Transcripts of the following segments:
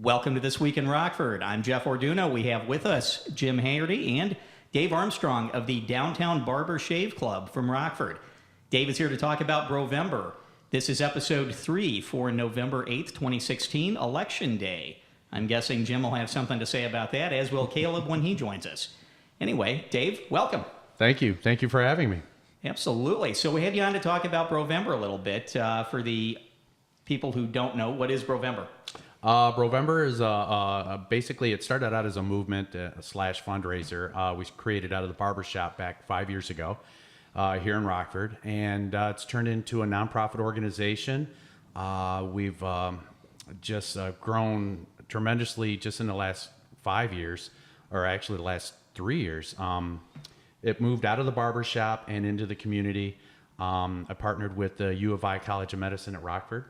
Welcome to This Week in Rockford. I'm Jeff Orduno. We have with us Jim Hagerty and Dave Armstrong of the Downtown Barber Shave Club from Rockford. Dave is here to talk about BroVember. This is episode 3 for November 8th, 2016, Election Day. I'm guessing Jim will have something to say about that, as will Caleb when he joins us. Anyway, Dave, welcome. Thank you. Thank you for having me. Absolutely. So we had you on to talk about BroVember a little bit. For the people who don't know, what is BroVember? BroVember is basically, it started out as a movement slash fundraiser. We created out of the barber shop back 5 years ago here in Rockford, and it's turned into a nonprofit organization. We've just grown tremendously just in the last 5 years, or actually the last 3 years. It moved out of the barber shop and into the community. I partnered with the U of I College of Medicine at Rockford.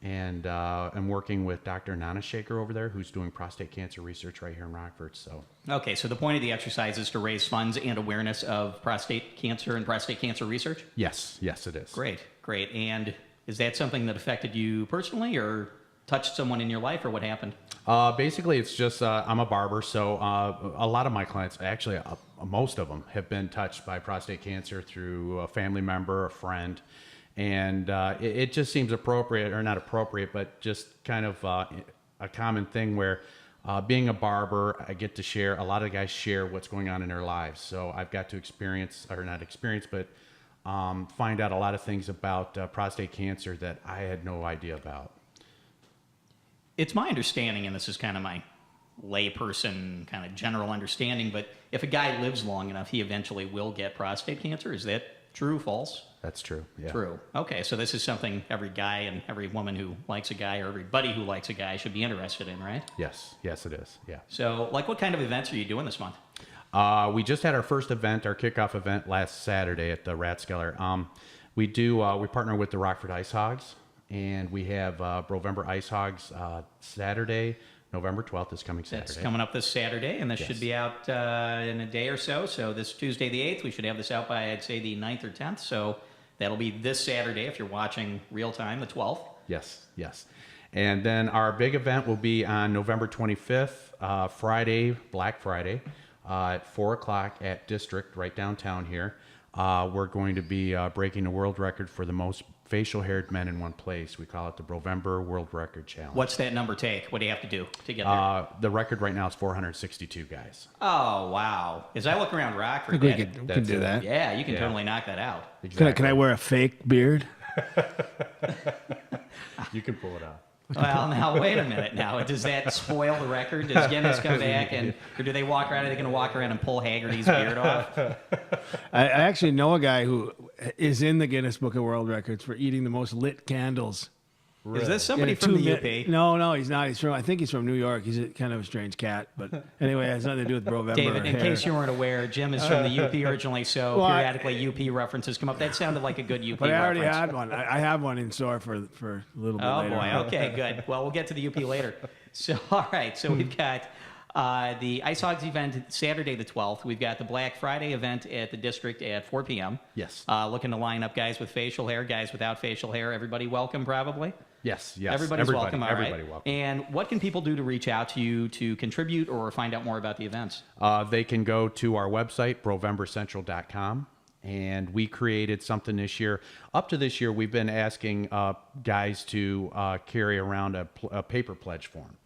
And I'm working with Dr. Nana Shaker over there, who's doing prostate cancer research right here in Rockford. Okay, so the point of the exercise is to raise funds and awareness of prostate cancer and prostate cancer research? Yes, it is. Great. And is that something that affected you personally or touched someone in your life, or what happened? Basically, it's just I'm a barber, so a lot of my clients, actually most of them, have been touched by prostate cancer through a family member, a friend. And it just seems appropriate, or not appropriate, but just kind of a common thing where being a barber, I get to share, a lot of guys share what's going on in their lives. So I've got to experience, or not experience, but find out a lot of things about prostate cancer that I had no idea about. It's my understanding, and this is kind of my layperson kind of general understanding, but if a guy lives long enough, he eventually will get prostate cancer. Is that true, false? That's true, yeah. True. Okay, so this is something every guy and every woman who likes a guy, or everybody who likes a guy, should be interested in, right? Yes, it is, yeah. So, what kind of events are you doing this month? We just had our first event, our kickoff event last Saturday at the Ratskeller. We partner with the Rockford Ice Hogs, and we have BroVember Ice Hogs Saturday, November 12th is coming Saturday. That's coming up this Saturday, and this should be out in a day or so. So this Tuesday the 8th, we should have this out by, I'd say, the 9th or 10th. So that'll be this Saturday if you're watching real time, the 12th. Yes. And then our big event will be on November 25th, Friday, Black Friday, at 4 o'clock at District, right downtown here. We're going to be breaking a world record for the most facial-haired men in one place. We call it the BroVember World Record Challenge. What's that number take? What do you have to do to get there? The record right now is 462 guys. Oh, wow. As I look around Rockford, we can do that. Yeah, you can totally knock that out. Exactly. Can I wear a fake beard? You can pull it out. Well, now, wait a minute now. Does that spoil the record? Does Guinness come back, or do they walk around? Are they going to walk around and pull Hagerty's beard off? I actually know a guy who is in the Guinness Book of World Records for eating the most lit candles. Really? Is this somebody from the UP? No, he's not. I think he's from New York. He's kind of a strange cat, but anyway, it has nothing to do with BroVember. David, in case you weren't aware, Jim is from the UP originally, so periodically UP references come up. That sounded like a good UP but I already reference. had one. I have one in store for a little bit later. Oh, boy. Okay, good. Well, we'll get to the UP later. So, all right. So we've got the Ice Hogs event Saturday the 12th. We've got the Black Friday event at the District at 4 p.m. Yes. Looking to line up guys with facial hair, guys without facial hair. Everybody welcome, probably? Yes. Everybody's welcome, all right. Everybody welcome. And what can people do to reach out to you to contribute or find out more about the events? They can go to our website, BroVemberCentral.com, and we created something this year. Up to this year, we've been asking guys to carry around a paper pledge form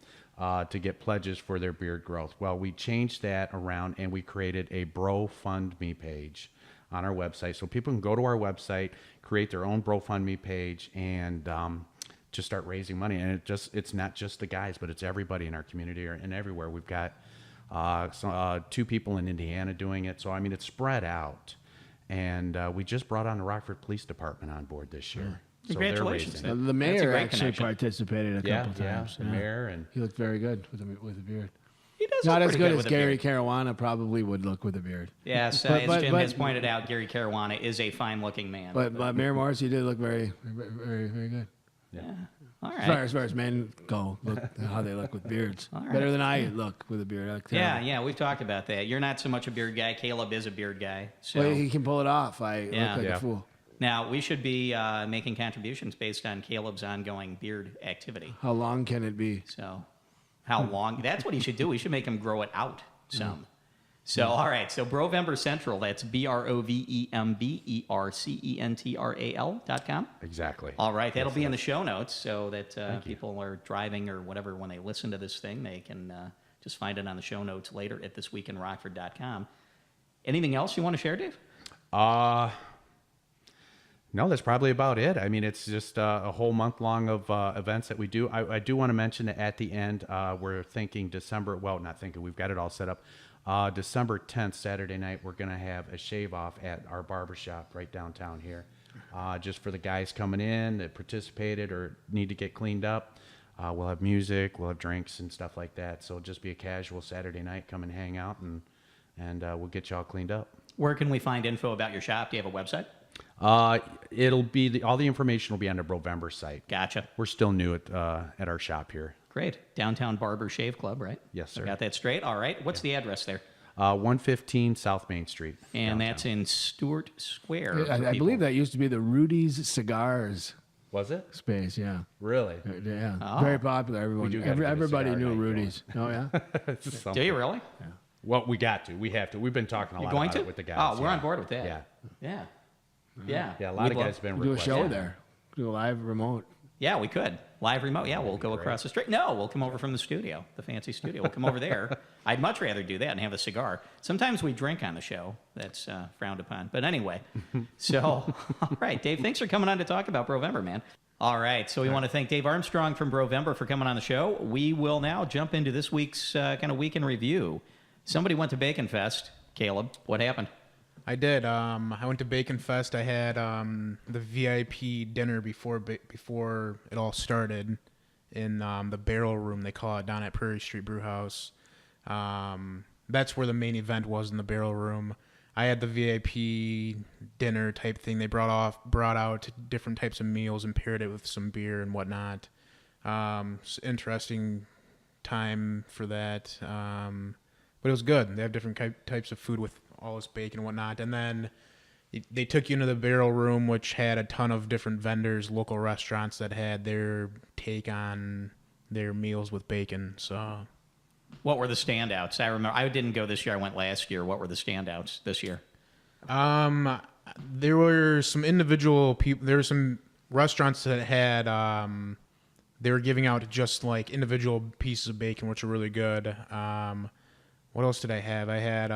to get pledges for their beard growth. Well, we changed that around, and we created a BroFundMe page on our website. So people can go to our website, create their own BroFundMe page, and just start raising money. And it's not just the guys, but it's everybody in our community and everywhere. We've got 2 people in Indiana doing it. So, I mean, it's spread out. And we just brought on the Rockford Police Department on board this year. So Congratulations. The mayor actually connection. participated a couple times. The mayor. And he looked very good with a beard. He does Not look as pretty good as with a Gary beard. Caruana probably would look with a beard. Yes, as Jim has pointed out, Gary Caruana is a fine-looking man. But Mayor Morrissey did look very, very, very good. Yeah. All right. As far as men go, look how they look with beards. All right. Better than I look with a beard. I like Yeah, we've talked about that. You're not so much a beard guy. Caleb is a beard guy. So. Well, he can pull it off. I look like a fool. Now, we should be making contributions based on Caleb's ongoing beard activity. How long can it be? So, how long. That's what he should do. We should make him grow it out some. So, all right. So, BroVember Central, that's BroVemberCentral.com. Exactly. All right. That'll be in the show notes so that people are driving or whatever when they listen to this thing, they can just find it on the show notes later at thisweekinrockford.com. Anything else you want to share, Dave? No, that's probably about it. I mean, it's just a whole month long of events that we do. I do want to mention that at the end, we're thinking December, well, not thinking, we've got it all set up. December 10th, Saturday night, we're going to have a shave off at our barber shop right downtown here. Just for the guys coming in that participated or need to get cleaned up. We'll have music, we'll have drinks and stuff like that. So it'll just be a casual Saturday night. Come and hang out, and we'll get you all cleaned up. Where can we find info about your shop? Do you have a website? It'll be all the information will be on the BroVember site. Gotcha. We're still new at our shop here. Great. Downtown Barber Shave Club, right? Yes, sir. I got that straight. All right. What's the address there? 115 South Main Street. And downtown. that's in Stewart Square. I believe that used to be the Rudy's Cigars Was it? space. Yeah, Really? yeah, Oh. very popular. Everyone, do gotta get a everybody cigar knew night Rudy's. Oh yeah. Do you really? Well, we got to. We have to. We've been talking a You're lot going about to? it with the guys. Oh, we're yeah. on board with that. Yeah. Yeah. Yeah. Yeah, a lot We'd of guys have been Do a requesting. show there. Do a live remote. Yeah, we could. Live remote. Yeah, we'll go great. across the street. No, we'll come over from the studio, the fancy studio. We'll come over there. I'd much rather do that and have a cigar. Sometimes we drink on the show. That's frowned upon. But anyway, so, all right, Dave, thanks for coming on to talk about BroVember, man. All right, so we want to thank Dave Armstrong from BroVember for coming on the show. We will now jump into this week's kind of week in review. Somebody went to Bacon Fest. Caleb, what happened? I did. I went to Bacon Fest. I had the VIP dinner before it all started in the Barrel Room, they call it, down at Prairie Street Brew House. That's where the main event was, in the Barrel Room. I had the VIP dinner type thing. They brought out different types of meals and paired it with some beer and whatnot. Interesting time for that. But it was good. They have different types of food with all this bacon and whatnot. And then they took you into the Barrel Room, which had a ton of different vendors, local restaurants that had their take on their meals with bacon. So, What were the standouts? I remember I didn't go this year. I went last year. What were the standouts this year? there were some individual people. There were some restaurants that had they were giving out just like individual pieces of bacon, which were really good. What else did I have? I had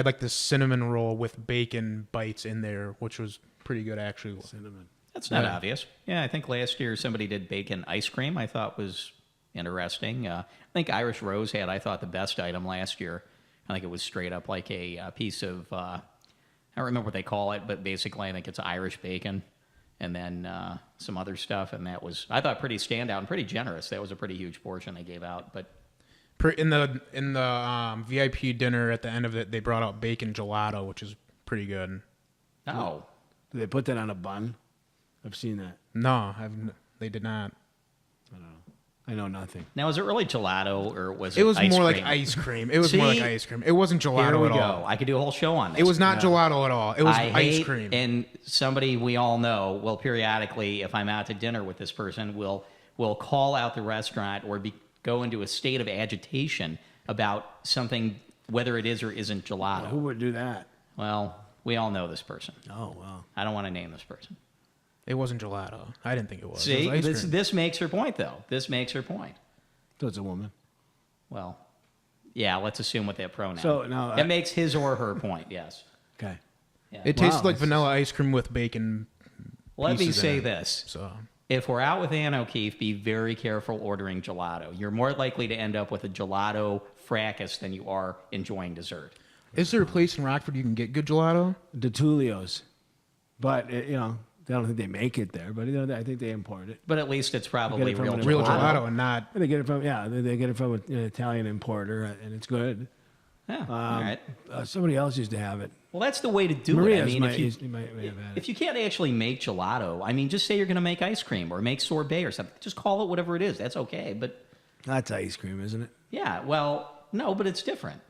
like the cinnamon roll with bacon bites in there, which was pretty good actually. Cinnamon. That's not obvious. Yeah, I think last year somebody did bacon ice cream. I thought was interesting. I think Irish Rose had, I thought, the best item last year. I think it was straight up like a piece of, I don't remember what they call it, but basically I think it's Irish bacon and then some other stuff. And that was, I thought, pretty standout and pretty generous. That was a pretty huge portion they gave out. But In the VIP dinner at the end of it, they brought out bacon gelato, which is pretty good. no. Did they put that on a bun? I've seen that. No, they did not. I know nothing. Now, is it really gelato or was it It was ice more cream? like ice cream. It was more like See? ice cream. It wasn't Here gelato we at go. all. I could do a whole show on this. It was not gelato at all. It was I ice hate, cream. and somebody we all know will periodically, if I'm out to dinner with this person, will call out the restaurant or go into a state of agitation about something, whether it is or isn't gelato. Who would do that? Well, we all know this person. Oh, wow. I don't want to name this person. It wasn't gelato. I didn't think it was. See, it was ice cream. this makes her point, though. This makes her point. So it's a woman. Well, yeah, let's assume with that pronoun. So, now, that makes his or her point, yes. Okay. Yeah. It tasted Wow, like that's- vanilla ice cream with bacon. Let me pieces in say it. this. So If we're out with Ann O'Keefe, be very careful ordering gelato. You're more likely to end up with a gelato fracas than you are enjoying dessert. is there a place in Rockford you can get good gelato? DeTulio's. But, I don't think they make it there, but I think they import it. But at least it's probably Get it from real an gelato. Real gelato and not. They get it from they get it from an Italian importer, and it's good. Yeah, all right. Somebody else used to have it. Well, that's the way to do Maria's it. I mean, might if have had if it. you can't actually make gelato, I mean, just say you're going to make ice cream or make sorbet or something. Just call it whatever it is. That's okay. But That's ice cream, isn't it? yeah, well, no, but it's different.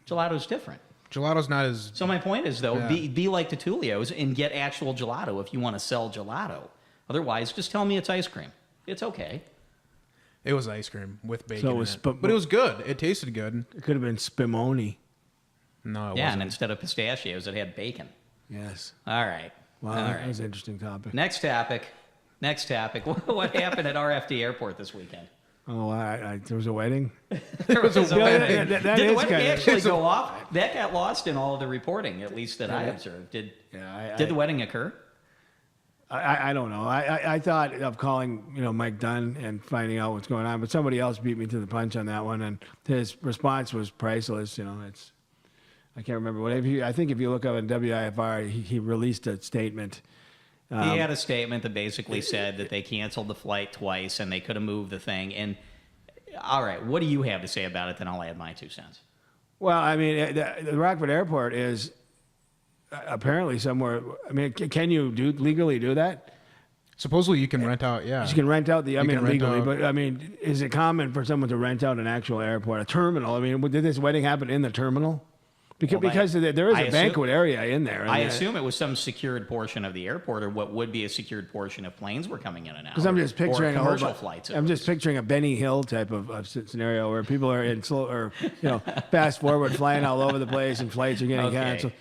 Gelato's different. Gelato's not as. So my point is, though, Yeah. be like the Tullio's and get actual gelato if you want to sell gelato. Otherwise, just tell me it's ice cream. It's okay. It was ice cream with bacon So it in was it. But it was good. It tasted good. It could have been spumoni. No, it Yeah, and wasn't. instead of pistachios, it had bacon. Yes. All right. Wow, All that right. was an interesting topic. Next topic. What happened at RFD Airport this weekend? Oh, there was a wedding. There was a Yeah, wedding. that Did the is wedding kinda- actually go off? That got lost in all of the reporting, at least that I observed. Did the wedding occur? I don't know. I thought of calling Mike Dunn and finding out what's going on, but somebody else beat me to the punch on that one, and his response was priceless. I can't remember what. I think if you look up on WIFR, he released a statement. He had a statement that basically said that they canceled the flight twice and they could have moved the thing. And all right, what do you have to say about it? Then I'll add my 2 cents. Well, I mean, the Rockford Airport is apparently somewhere. I mean, can you legally do that? Supposedly you can rent out, yeah. You can rent out can rent legally, out- but I mean, is it common for someone to rent out an actual airport, a terminal? I mean, did this wedding happen in the terminal? Because there is a banquet area in there. I assume it was some secured portion of the airport, or what would be a secured portion if planes were coming in and out. Because I'm just picturing or commercial flights. I'm just picturing a Benny Hill type of scenario where people are in slow or fast forward flying all over the place and flights are getting canceled.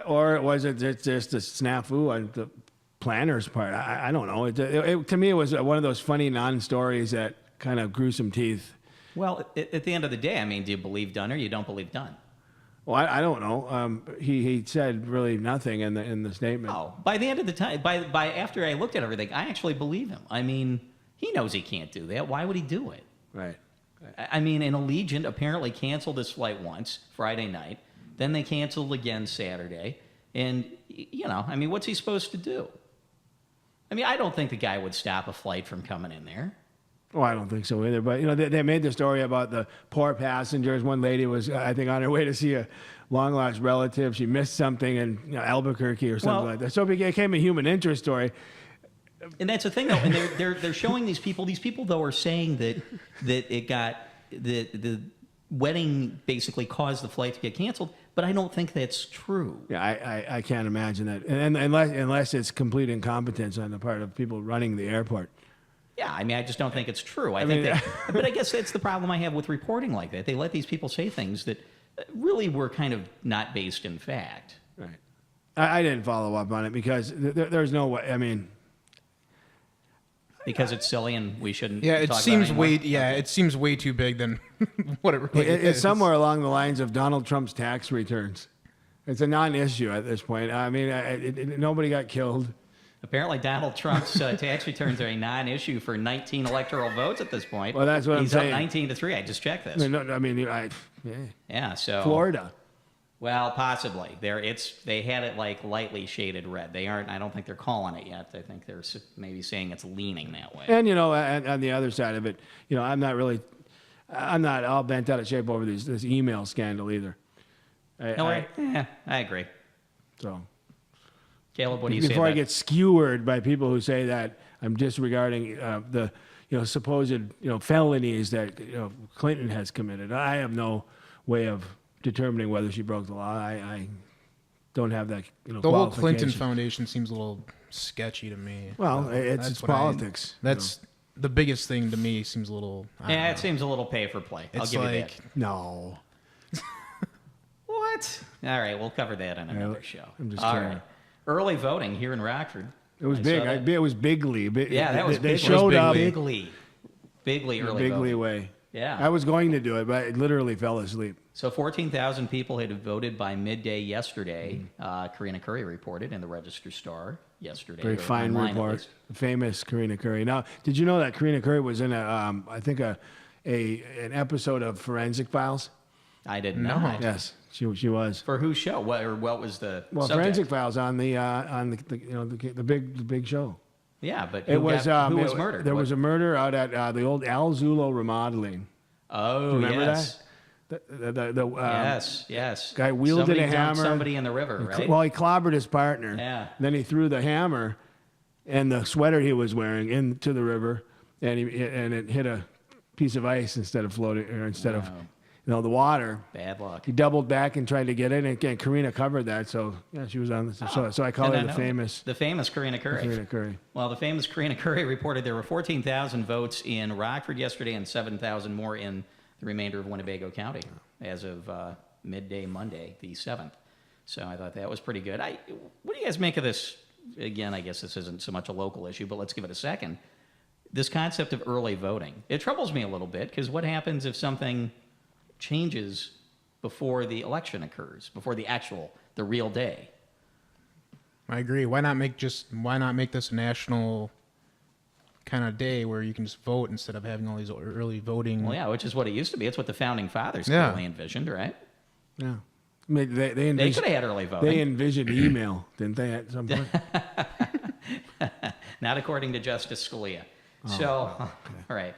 Or was it just a snafu on the planner's part? I don't know. To me, it was one of those funny non-stories that kind of grew some teeth. Well, at the end of the day, I mean, do you believe Dunn or you don't believe Dunn? Well, I don't know. He said really nothing in the statement. Oh, by the end of the time, by after I looked at everything, I actually believe him. I mean, he knows he can't do that. Why would he do it? Right. I mean, an Allegiant apparently canceled his flight once, Friday night. Then they canceled again Saturday. And, I mean, what's he supposed to do? I mean, I don't think the guy would stop a flight from coming in there. Oh, I don't think so either. But, they made the story about the poor passengers. One lady was, I think, on her way to see a long-lost relative. She missed something in Albuquerque or something like that. So it became a human interest story. And that's the thing, though. And they're showing these people. These people, though, are saying that it got the wedding basically caused the flight to get canceled. But I don't think that's true. Yeah, I can't imagine that, and unless it's complete incompetence on the part of people running the airport. Yeah, I mean, I just don't think it's true. But I guess that's the problem I have with reporting like that. They let these people say things that really were kind of not based in fact. Right. I didn't follow up on it because there's no way. I mean, Because it's silly and we shouldn't. Yeah, it talk seems about it anymore? way. Yeah, it seems way too big than what it really is. it's somewhere along the lines of Donald Trump's tax returns. It's a non-issue at this point. I mean, nobody got killed. Apparently, Donald Trump's tax returns are a non-issue for 19 electoral votes at this point. Well, that's what He's I'm up saying. 19 to 3. I just checked this. Yeah. So Florida. Well, possibly. They had it like lightly shaded red. They aren't. I don't think they're calling it yet. I think they're maybe saying it's leaning that way. And and on the other side of it, I'm not all bent out of shape over this email scandal either. I agree. So Caleb, what do you say? before I about- get skewered by people who say that I'm disregarding the supposed felonies that Clinton has committed, I have no way of determining whether she broke the law. I don't have that. The whole Clinton qualification. Foundation seems a little sketchy to me. Well, That's it's what I- politics. That's the biggest thing to me. Seems a little. I don't Yeah, it know. seems a little pay for play. I'll It's give you like that. No. What? All right, we'll cover that on another Right, show. I'm just All kidding. right. Early voting here in Rockford. It was I big. saw that. It was bigly. Yeah, that was They big. showed It was up bigly. Bigly early bigly voting. way. Yeah. I was going to do it, but I literally fell asleep. So 14,000 people had voted by midday yesterday. Karina Curry reported in the Register Star yesterday. Very or fine online, at report. least. Famous Karina Curry. Now, did you know that Karina Curry was in an episode of Forensic Files? I didn't No. know. Yes, she was. For whose show? What was the Well, subject? Forensic Files on the big show. Yeah, but It who was who was it- murdered? There What- was a murder out at the old Al Zulo Remodeling. Oh, Remember yes. Yes. guy wielded Somebody a dumped hammer. Somebody in the river, right? Well, he clobbered his partner. Yeah. Then he threw the hammer and the sweater he was wearing into the river, and it hit a piece of ice instead of floating, or instead of. the water. Bad luck. He doubled back and tried to get in, and again, Karina covered that. So yeah, she was on. So I call her the famous Karina Curry. Karina Curry. Well, the famous Karina Curry reported there were 14,000 votes in Rockford yesterday and 7,000 more in the remainder of Winnebago County as of midday Monday, the 7th. So I thought that was pretty good. What do you guys make of this? Again, I guess this isn't so much a local issue, but let's give it a second. This concept of early voting. It troubles me a little bit because what happens if something changes before the election occurs, before the real day? I agree. Why not make this a national kind of day where you can just vote instead of having all these early voting? Well, yeah, which is what it used to be. It's what the founding fathers Yeah. clearly envisioned, right? Yeah. I mean, they They could have had early voting. They envisioned email, didn't they, at some point? Not according to Justice Scalia. All right.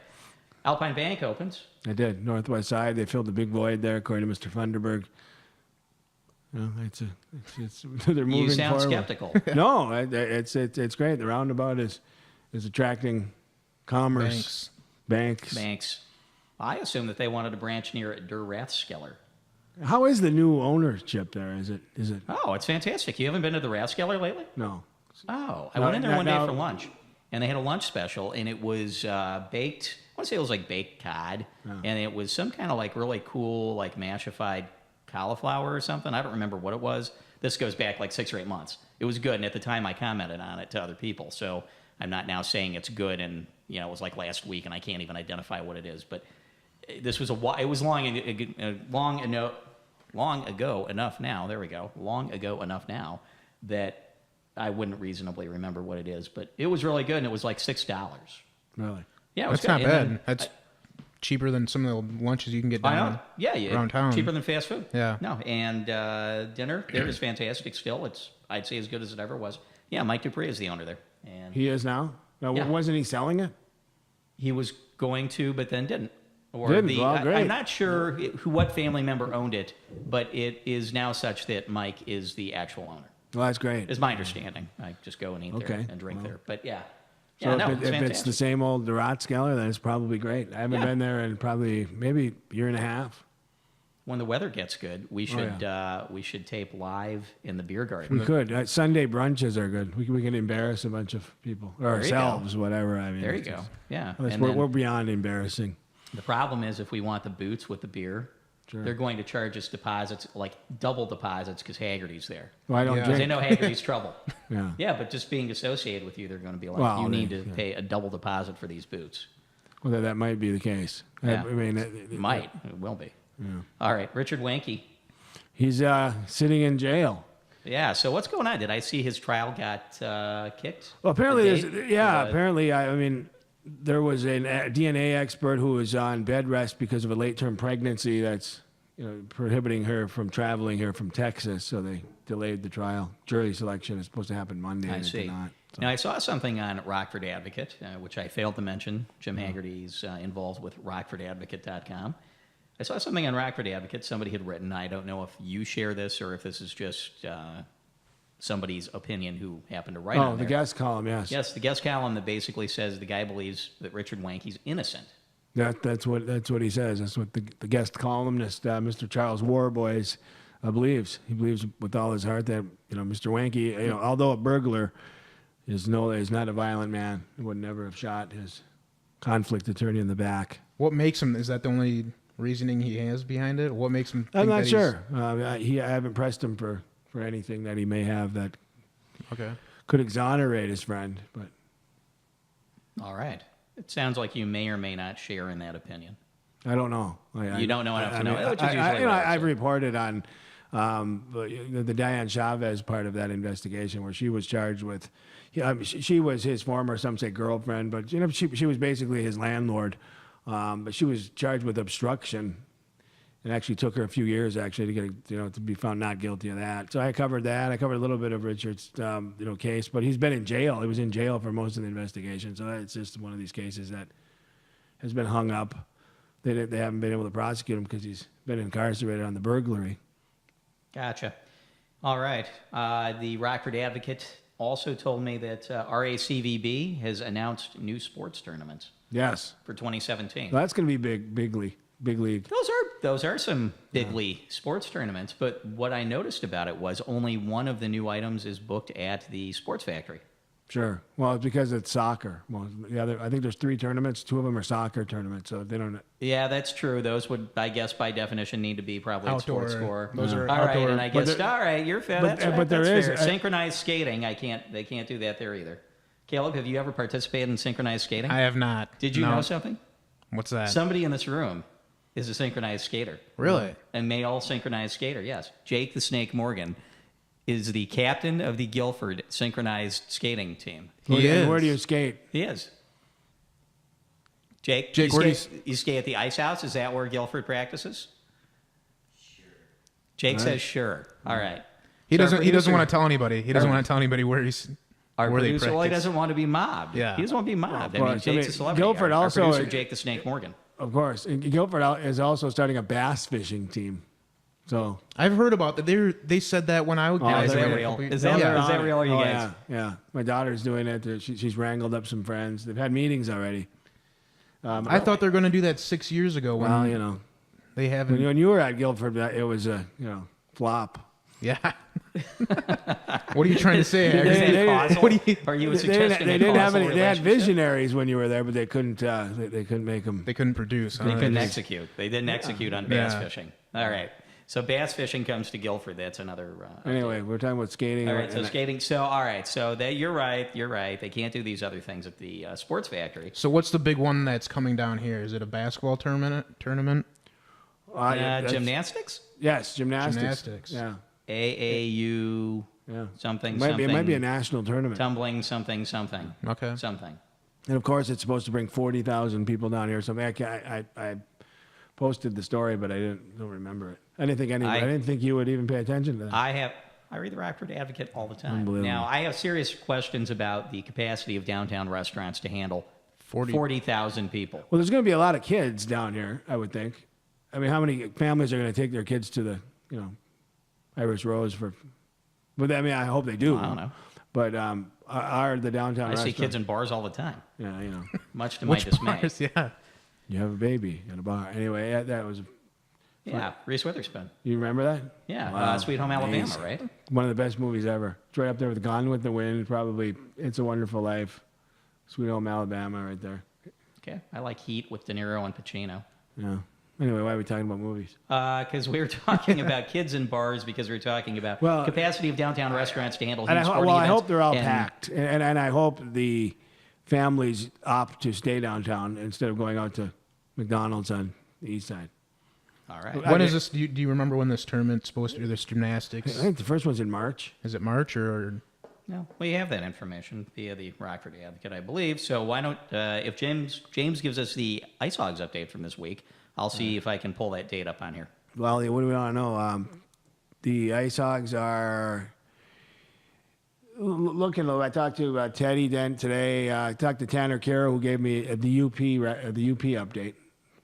Alpine Bank opens. I did. Northwest side. They filled the big void there, according to Mr. Funderburg. It's they're moving You sound forward. skeptical. No, it's great. The roundabout is attracting commerce, banks. Banks. I assume that they wanted a branch near Rathskeller. How is the new ownership there? Is it? Oh, it's fantastic. You haven't been to the Ratskeller lately? No. Oh, I No, went in there one day now- for lunch, and they had a lunch special, and it was baked. I want to say it was like baked cod, and it was some kind of like really cool, like mashified cauliflower or something. I don't remember what it was. This goes back like 6 or 8 months. It was good, and at the time I commented on it to other people, so I'm not now saying it's good. And it was like last week, and I can't even identify what it is. But this was it was long ago enough now. There we go. Long ago enough now that I wouldn't reasonably remember what it is, but it was really good, and it was like $6. Really? Yeah, it was That's not good. And bad. then That's cheaper than some of the lunches you can get I down know. Yeah, around town. cheaper than fast food. Yeah. No, and dinner there is fantastic still. It's, I'd say, as good as it ever was. Yeah, Mike Dupree is the owner there, and He is now. No, Yeah. wasn't he selling it? he was going to, but then didn't. Or Didn't? Well, great. I'm not sure what family member owned it, but it is now such that Mike is the actual owner. Well, that's great. Is my understanding. I just go and eat there Okay. and drink there. But yeah. So Yeah, no, if it's it's fantastic. the same old Ratskeller, then it's probably great. I haven't Yeah. been there in probably maybe a year and a half. When the weather gets good, we should tape live in the beer garden. We could. Sunday brunches are good. We can embarrass a bunch of people or There you go. ourselves, whatever. I mean, There you it's go. just- Yeah. We're, And then we're beyond embarrassing. the problem is if we want the boots with the beer, Sure. they're going to charge us deposits, like double deposits, because Hagerty's there. Well, I don't Yeah. Because they drink. know Hagerty's trouble. Yeah. Yeah, but just being associated with you, they're going to be like, Well, you need they- to pay a double deposit for these boots. Well, that might be the case. Yeah. I mean, Might. It will be. All right. Richard Wanke. he's sitting in jail. Yeah, so what's going on? Did I see his trial got kicked? Well, apparently, The date? apparently, I mean, there was a DNA expert who was on bed rest because of a late-term pregnancy that's prohibiting her from traveling here from Texas. So they delayed the trial. Jury selection is supposed to happen Monday. I and it did see. not. So- Now, I saw something on Rockford Advocate, which I failed to mention. Jim Hagerty's involved with rockfordadvocate.com. I saw something on Rockford Advocate somebody had written. I don't know if you share this or if this is just somebody's opinion who happened to write Oh, on the there. guest column, yes. Yes, the guest column that basically says the guy believes that Richard Wanke's innocent. That's what he says. That's what the guest columnist, Mr. Charles Warboys, believes. He believes with all his heart that Mr. Wanke, although a burglar, is not a violent man. He would never have shot his conflict attorney in the back. What makes him? Is that the only reasoning he has behind it? What makes him? Think I'm not that sure. I haven't pressed him for anything that he may have that Okay. could exonerate his friend. But All right. It sounds like you may or may not share in that opinion. I don't know. You don't know enough to know, which is usually what I I've say. reported on the Diane Chavez part of that investigation, where she was charged with. She was his former, some say girlfriend, but she was basically his landlord. But she was charged with obstruction, and actually took her a few years to get to be found not guilty of that. So I covered that. I covered a little bit of Richard's case, but he's been in jail. He was in jail for most of the investigation. So it's just one of these cases that has been hung up. They haven't been able to prosecute him because he's been incarcerated on the burglary. Gotcha. All right. The Rockford Advocate also told me that RACVB has announced new sports tournaments Yes. for 2017. Well, that's going to be bigly. big league. Those are some big league sports tournaments. But what I noticed about it was only one of the new items is booked at the Sports Factory. Sure. Well, it's because it's soccer. Well, I think there's 3 tournaments. 2 of them are soccer tournaments, so they don't. Yeah, that's true. Those would, I guess, by definition, need to be probably Outdoor. at Sports Score. Those are all right, outdoor. and I guess all right, you're fair. That's right. but there That's is fair. a- Synchronized skating. They can't do that there either. Caleb, have you ever participated in synchronized skating? I have not. Did you No. know something? What's that? Somebody in this room is a synchronized skater. Really? A male synchronized skater, yes. Jake the Snake Morgan is the captain of the Guilford synchronized skating team. He is. Where do you skate? He is. Jake, Jake, you where do you skate at the ice house? Is that where Guilford practices? Sure. Jake says sure. All right. He So our doesn't. He doesn't producer- want to tell anybody. He doesn't want to tell anybody where he's. Our where they producer, well, he practice. doesn't want to be mobbed. Yeah. He doesn't want to be mobbed. Well, I of mean, course. Jake's I a mean, celebrity. Guilford our also- producer, Jake the Snake Morgan. Of course. And Guilford is also starting a bass fishing team. So I've heard about that. They said that when I was. Now, is they're that gonna real? compete- Is that, Yeah. is that real? Or you oh, guys? yeah. My daughter's doing it. She's wrangled up some friends. They've had meetings already. I thought they were going to do that 6 years ago. When Well, you know, they haven't. when you were at Guilford, it was a flop. Yeah. What are you trying to say? Is Harry? that causal? What do you? Are you They suggesting didn't, a they didn't have causal any. They had relationship? visionaries when you were there, but they couldn't. They couldn't make them. They couldn't produce. They huh? couldn't execute. They didn't execute on bass Yeah. fishing. All right. So bass fishing comes to Guilford. That's another. Anyway, we're talking about skating. All right. So and skating. So all right. So that you're right. You're right. They can't do these other things at the Sports Factory. So what's the big one that's coming down here? Is it a basketball tournament? that's- Gymnastics. Yes, gymnastics. Gymnastics. Yeah, AAU. yeah. Something. It might something. be a national tournament. Tumbling. Something. Something. Okay. Something. And of course, it's supposed to bring 40,000 people down here. So I posted the story, but don't remember it. I didn't think you would even pay attention to that. I read the Rockford Advocate all the time. Unbelievable. Now, I have serious questions about the capacity of downtown restaurants to handle 40. 40,000 people. Well, there's going to be a lot of kids down here, I would think. I mean, how many families are going to take their kids to the, Irish Rose for? But I mean, I hope they do. I don't know. But are the downtown I see restaurants? kids in bars all the time, Yeah, much to my Which dismay. bars? Yeah. you have a baby at a bar. Anyway, that was. Yeah, Reese Witherspoon. You remember that? Yeah, Wow, Sweet Home Alabama, amazing. right? One of the best movies ever. It's right up there with Gone with the Wind. Probably It's a Wonderful Life. Sweet Home Alabama, right there. Okay, I like Heat with De Niro and Pacino. Yeah. Anyway, why are we talking about movies? Because we were talking about kids in bars because we were talking about Well, capacity of downtown restaurants to handle And huge I sporting events. hope they're all and- packed, and I hope the families opt to stay downtown instead of going out to McDonald's on the east side. All right. When is this? Do you remember when this tournament's supposed to do? This I gymnastics? think the first one's in March. Is it March or? No, we have that information via the Rockford Advocate, I believe. So why don't, if James gives us the Ice Hogs update from this week, I'll see if I can pull that date up on here. Well, what do we want to know? The Ice Hogs are looking. I talked to Teddy Dent today. I talked to Tanner Carroll, who gave me the UP update.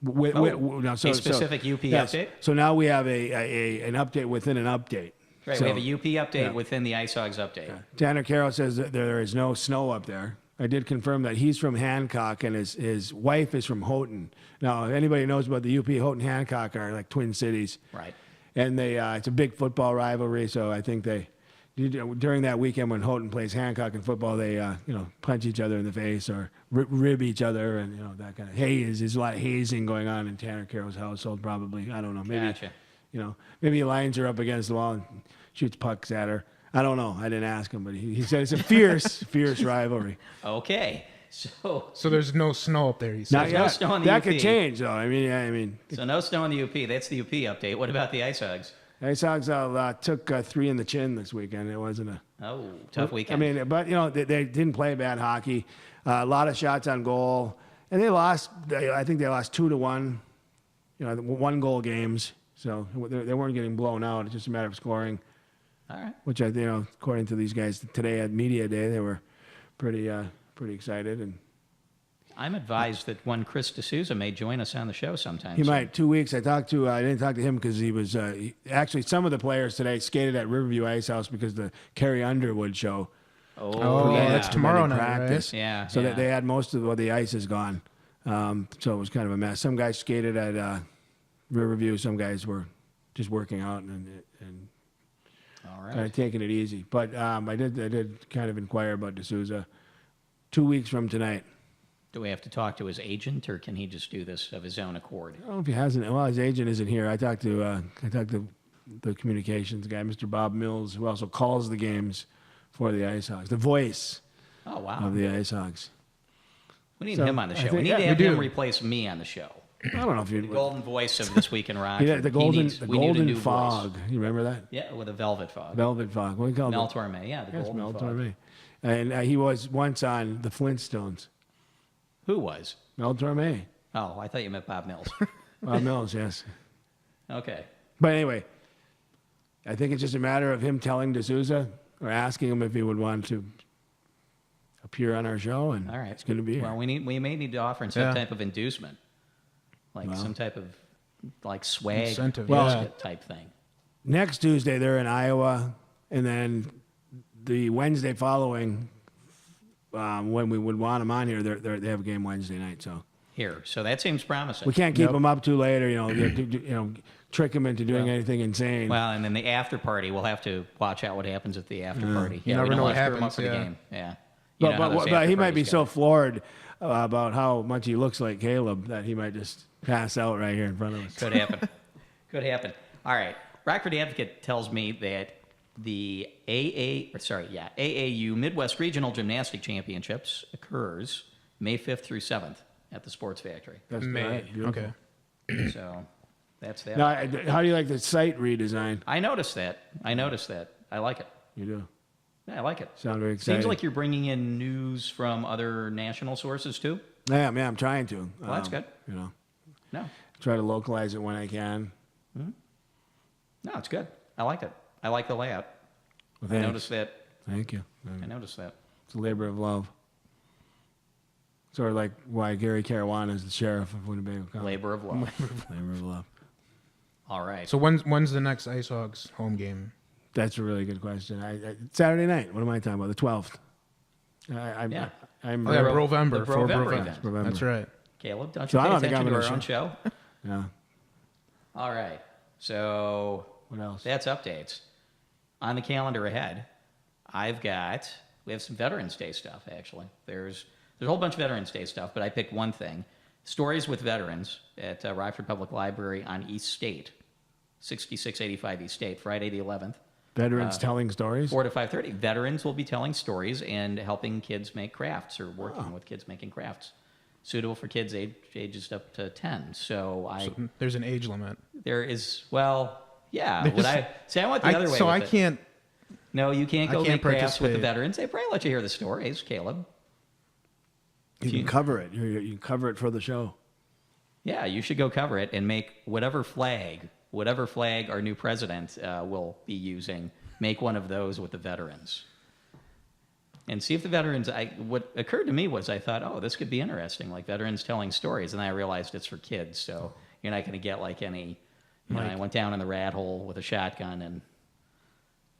A specific UP update? So now we have an update within an update. Right, So- we have a UP update yeah. within the Ice Hogs update. Tanner Carroll says that there is no snow up there. I did confirm that he's from Hancock and his wife is from Houghton. Now, if anybody knows about the UP, Houghton, Hancock are like twin cities. Right. And it's a big football rivalry, so I think during that weekend when Houghton plays Hancock in football, they punch each other in the face or rib each other and that kind of haze. There's a lot of hazing going on in Tanner Carroll's household, probably. I don't know. Maybe Gotcha. maybe he lines her up against the wall and shoots pucks at her. I don't know. I didn't ask him, but he said it's a fierce rivalry. Okay. So there's no snow up there. He Not says. no yet. snow in the That UP. could change, though. I mean, no snow in the UP. That's the UP update. What about the Ice Hogs? Ice Hogs took 3 in the chin this weekend. It wasn't a Oh, tough weekend. I mean, but they didn't play bad hockey. A lot of shots on goal, and they lost. I think they lost 2-1. 1-goal games. So they weren't getting blown out. It's just a matter of scoring. All right. Which according to these guys today at media day, they were pretty excited, and I'm advised that one Chris D'Souza may join us on the show sometime. he soon. might. 2 weeks. I didn't talk to him because he was actually some of the players today skated at Riverview Ice House because the Carrie Underwood show. Oh, yeah. that's tomorrow night, practice. right? Yeah, So yeah. that they had most of the ice is gone. So it was kind of a mess. Some guys skated at Riverview, some guys were just working out and All kind right. of taking it easy. But I did kind of inquire about D'Souza 2 weeks from tonight. Do we have to talk to his agent, or can he just do this of his own accord? I don't know if he hasn't. Well, his agent isn't here. I talked to the communications guy, Mr. Bob Mills, who also calls the games for the Ice Hogs, the voice Oh, wow. of the Ice Hogs. We need So, him on the I show. think- We need yeah, to we have him do. replace me on the show. I don't know if The you. golden voice of This Week in Rockford. Yeah, the golden We need a new fog. voice. You remember that? Yeah, with a velvet fog. Velvet fog. What do you call Mel it? Torme. Yeah, the Yes, golden Mel fog. Torme. And he was once on the Flintstones. Who was? Mel Torme. Oh, I thought you meant Bob Mills. Bob Mills, yes. Okay. But anyway, I think it's just a matter of him telling D'Souza or asking him if he would want to appear on our show, and All right. it's going to be here. Well, we may need to offer him some Yeah. type of inducement, like Well. some type of like swag Incentive, basket type thing. Next Tuesday, they're in Iowa, and then the Wednesday following, when we would want them on here, they have a game Wednesday night. So Here, so that seems promising. we can't keep them up too late, or trick them into doing anything insane. Well, and then the after party, we'll have to watch out what happens at the after party. You Yeah, we never don't know want what to screw 'em up happens, for the yeah. game. Yeah. You know how those But after he might be parties so go. floored about how much he looks like Caleb that he might just pass out right here in front of us. Could happen. Could happen. All right. Rockford Advocate tells me that the AAU Midwest Regional Gymnastic Championships occurs May 5th through 7th at the Sports Factory. That's May. right, beautiful. Okay. So that's that. Now, how do you like the site redesign? I noticed that. I like it. You do. Yeah, I like it. Sound very exciting. Seems like you're bringing in news from other national sources too. Yeah, man, I'm trying to. Well, that's good. No, Try to localize it when I can. no, it's good. I like it. I like the layout. Well, I thanks. noticed that. Thank you. I noticed that. It's a labor of love. Sort of like why Gary Caruana is the sheriff of Winnebago County. Labor of love. Labor of love. All right. So when's the next Ice Hogs home game? That's a really good question. Saturday night. What am I talking about? The 12th. Yeah. I'm Oh, yeah, Bro- BroVember. the For BroVember BroVember. event. BroVember. That's right. Caleb, don't So you I pay don't think attention I'm to gonna our own show? Yeah. All right. So What else? that's updates. On the calendar ahead, we have some Veterans Day stuff, actually. There's a whole bunch of Veterans Day stuff, but I picked one thing. Stories with Veterans at Rockford Public Library on East State, 6685 East State, Friday the 11th, Veterans telling stories? 4 to 5:30. Veterans will be telling stories and helping kids make crafts or working with kids making crafts. Suitable for kids ages up to 10. So There's an age limit. there is, well, yeah. Would I went the other way. So with I it. can't. No, you can't go I can't make crafts with the participate. veterans. They probably let you hear the stories, Caleb. You can cover it. You can cover it for the show. Yeah, you should go cover it and make whatever flag our new president will be using, make one of those with the veterans. And see if the veterans, what occurred to me was I thought, oh, this could be interesting, like veterans telling stories. And then I realized it's for kids, so you're not going to get like any, I went down in the rat hole with a shotgun and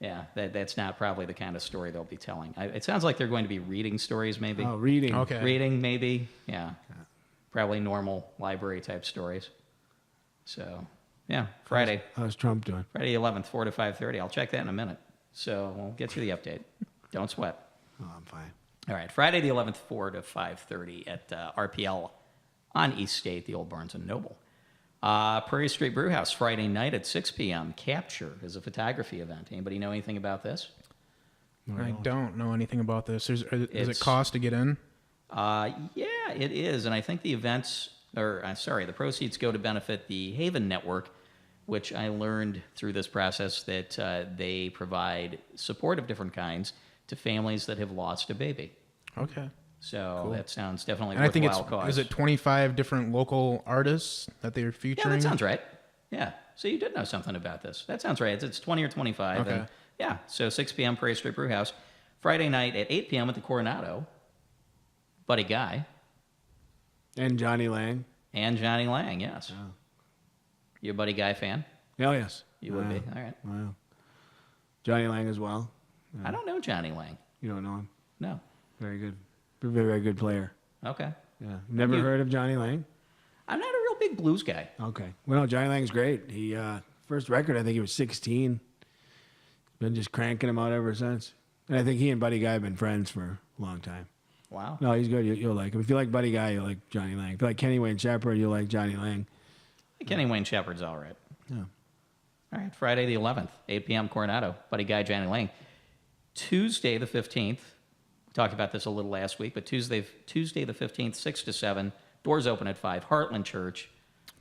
yeah, that's not probably the kind of story they'll be telling. It sounds like they're going to be reading stories maybe. Oh, reading. Okay. Reading, maybe. Yeah. Probably normal library type stories. So, yeah, Friday. How's Trump doing? Friday 11th, 4 to 5:30. I'll check that in a minute. So we'll get you the update. Don't sweat. Oh, I'm fine. All right, Friday the 11th, 4 to 5:30 at RPL on East State, the old Barnes & Noble. Prairie Street Brewhouse, Friday night at 6 p.m. Capture is a photography event. Anybody know anything about this? I don't know anything about this. Does It's- it cost to get in? Yeah, it is. And I think the proceeds go to benefit the Haven Network, which I learned through this process that they provide support of different kinds to families that have lost a baby. Okay. So that sounds definitely And I think worthwhile cause. is it 25 different local artists that they're Yeah, featuring? that sounds right. Yeah. So you did know something about this. That sounds right. It's 20 or 25. Okay. And yeah. So 6 p.m. Prairie Street Brewhouse. Friday night at 8 p.m. at the Coronado. Buddy Guy And Jonny Lang. and Jonny Lang. Yes. You a Buddy Guy fan? Oh, yes. You would be. All right. Wow. Johnny Lang as well. I don't know Jonny Lang. You don't know him. No. Very good. Very, very good player. Okay. Yeah. Never You- heard of Johnny Lang? I'm not a real big blues guy. Okay. Well, no, Jonny Lang's great. He first record, I think he was 16. Been just cranking him out ever since. And I think he and Buddy Guy have been friends for a long time. Wow. No, he's good. You'll like him. If you like Buddy Guy, you'll like Jonny Lang. If you like Kenny Wayne Shepherd, you'll like Jonny Lang. Kenny Wayne Shepherd's all right. Yeah. All right, Friday the 11th, 8 p.m. Coronado, Buddy Guy, Jonny Lang. Tuesday the 15th, we talked about this a little last week, but Tuesday the 15th, 6 to 7, doors open at 5, Heartland Church.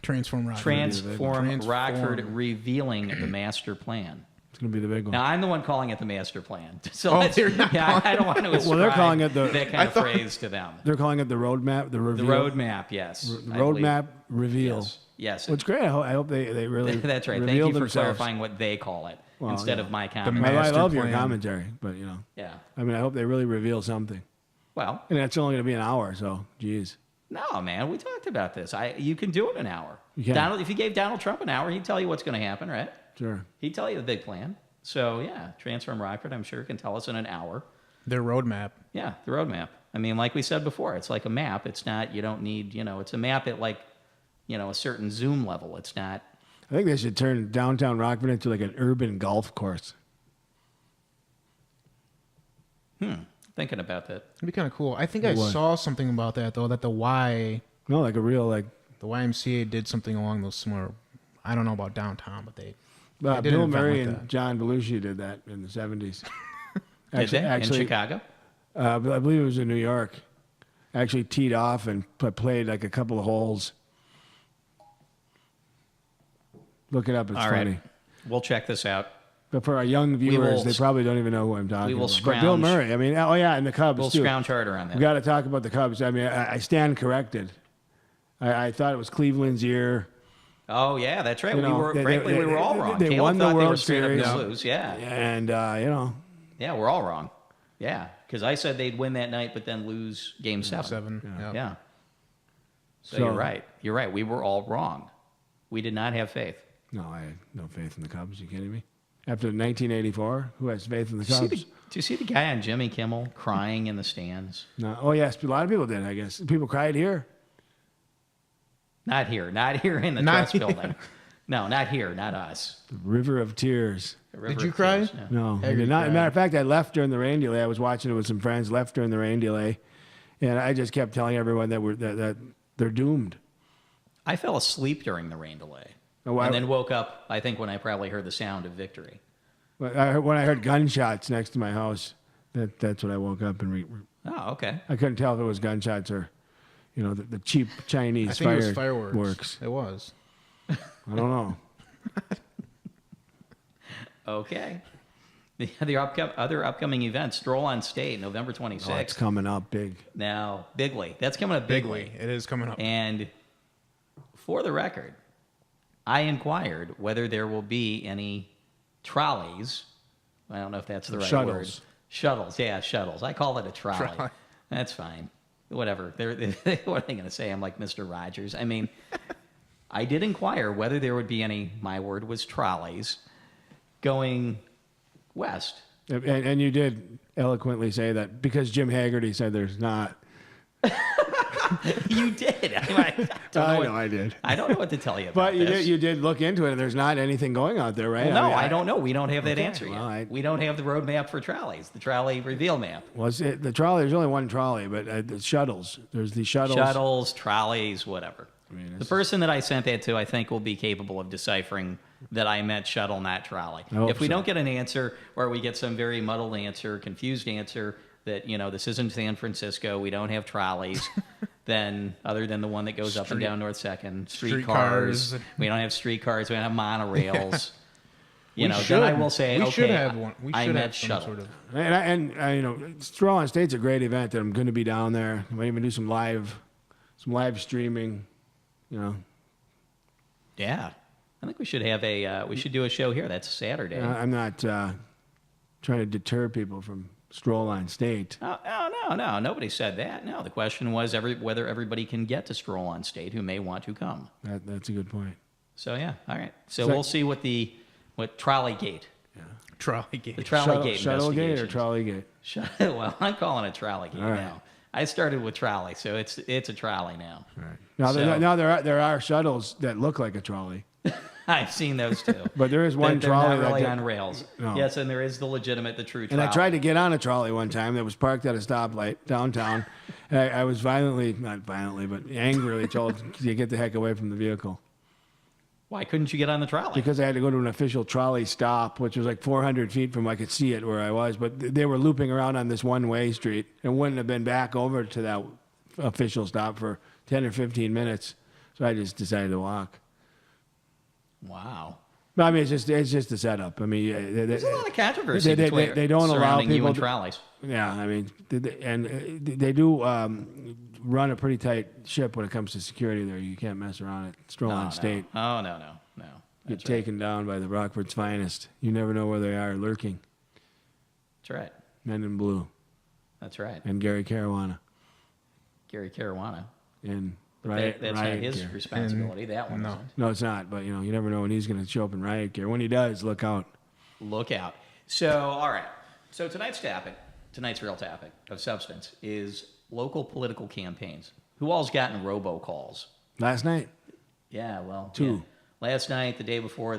Transform Rockford. Transform Rockford, revealing the master plan. It's going to be the big one. Now, I'm the one calling it the master plan. So I don't want to ascribe Well, they're calling it that kind of phrase to them. They're calling it the roadmap, the reveal. The roadmap, yes. Roadmap reveal. Yes. What's great. I hope they really That's right. Thank reveal you for themselves. clarifying what they call it Well, instead yeah. of my comment. I master love your plan. commentary, but Yeah. I mean, I hope they really reveal something. Well, And that's only going to be an hour, so geez. no, man. We talked about this. You can do it in an hour. You can. If you gave Donald Trump an hour, he'd tell you what's going to happen, right? Sure. He'd tell you the big plan. So, yeah, Transform Rockford, I'm sure, can tell us in an hour. Their roadmap. Yeah, the roadmap. I mean, like we said before, it's like a map. It's not, you don't need, it's a map at like, a certain zoom level. It's not. I think they should turn downtown Rockford into like an urban golf course. Thinking about that. It'd be kind of cool. I think I saw something about that, though, that the No, like a real like. the YMCA did something along those similar. I don't know about downtown, but they did an Bill event Murray like and that. John Belushi did that in the 70s. Did they? In Chicago? I believe it was in New York. Actually teed off and played like a couple of holes. Look it up. It's All funny. right. We'll check this out. But for our young viewers, will they probably don't even know who I'm talking we will about. But Bill scrounge- Murray. I mean, oh yeah, and the Cubs We'll too. scrounge harder on that. We got to talk about the Cubs. I mean, I stand corrected. I thought it was Cleveland's year. Oh, yeah, that's right. You know, we were all wrong. they Caleb won the thought they were World straight up Series. gonna lose. Yeah. And, Yeah, we're all wrong. Yeah, because I said they'd win that night, but then lose Game 7. 7. Yeah. Yeah. So So- you're right. You're right. We were all wrong. We did not have faith. no, I had no faith in the Cubs. You kidding me? After 1984, who has faith in the Cubs? Do you see the guy on Jimmy Kimmel crying in the stands? No. Oh, yes, a lot of people did, I guess. People cried here. Not here in the Not trust here. building. No, not here, not us. The River of Tears. The River you of cry? Tears, No, I Haggerty did not. As a cried. matter of fact, I left during the rain delay. I was watching it with some friends, left during the rain delay. And I just kept telling everyone that they're doomed. I fell asleep during the rain delay. Oh, And then woke up, I think, when I probably heard the sound of victory. When I heard gunshots next to my house, that's when I woke up and Oh, okay. I couldn't tell if it was gunshots or, the cheap Chinese I think it was fireworks. works. It was. I don't know. Okay. The other upcoming events, Stroll on State, November Oh, it's 26th. coming up big. Now, bigly. That's coming up bigly. It is coming up. And for the record, I inquired whether there will be any trolleys. I don't know if that's the right word. Shuttles. Shuttles, yeah, shuttles. I call it a trolley. Trolley. That's fine. Whatever. What are they going to say? I'm like Mr. Rogers. I mean, I did inquire whether there would be any, my word was trolleys, going west. And you did eloquently say that because Jim Hagerty said there's not. You did. I did. I don't know what to tell you about But this. you did look into it, and there's not anything going out there, right? Well, no, mean, I don't know. We don't have that Okay, answer well, yet. We don't have the roadmap for trolleys, the trolley reveal map. The trolley? There's only one trolley, but the shuttles. There's the shuttles. Shuttles, trolleys, whatever. mean, The it's- person that I sent that to, I think, will be capable of deciphering that I meant shuttle, not trolley. I hope If we so. don't get an answer, or we get some very muddled answer, confused answer, that, this isn't San Francisco, we don't have trolleys, then, other than the one that goes up and down North 2nd, streetcars, Streetcars. we don't have streetcars, we don't have monorails. We Then I should. will say, we okay, should have one. We I should meant have some shuttle. sort of. And Stroll on State's a great event, and I'm going to be down there. I might even do some live streaming. Yeah. I think we should have we should do a show here. That's Saturday. I'm not trying to deter people from Stroll on State. No. Nobody said that. No, the question was whether everybody can get to Stroll on State who may want to come. That's a good point. So, yeah. All right. So So- we'll see what Trolleygate. Trolley gate. The Trolleygate Shuttlegate or investigations. Trolleygate? Well, I'm calling it Trolleygate All right. now. I started with trolley, so it's a trolley now. Right. Now, So- now there are shuttles that look like a trolley, I've seen those too. but there is one They're trolley not really that on rails. No. Yes, and there is the true And trolley. I tried to get on a trolley one time that was parked at a stoplight downtown. And I was not violently, but angrily told to get the heck away from the vehicle Why couldn't you get on the trolley? because I had to go to an official trolley stop, which was like 400 feet from I could see it where I was. But they were looping around on this one-way street and wouldn't have been back over to that official stop for 10 or 15 minutes. So I just decided to walk. Wow. But I mean, it's just a setup. I mean, There's a lot of controversy between they don't allow surrounding you people and to- trolleys. Yeah, I mean, they do run a pretty tight ship when it comes to security there. You can't mess around at Stroll No, on no. State. Oh, no. Get That's right. taken down by the Rockford's finest. You never know where they are lurking. That's right. Men in Blue That's right. and Gary Caruana Gary Caruana. and But Riot. that's Riot not his Gear. responsibility. That one No. isn't. No, it's not. But you never know when he's going to show up in Riot Gear. When he does, look out. Look out. So, all right. So tonight's real topic of substance is local political campaigns. Who all's gotten robocalls? Last night, Yeah, well, Two. yeah. Last night, the day before.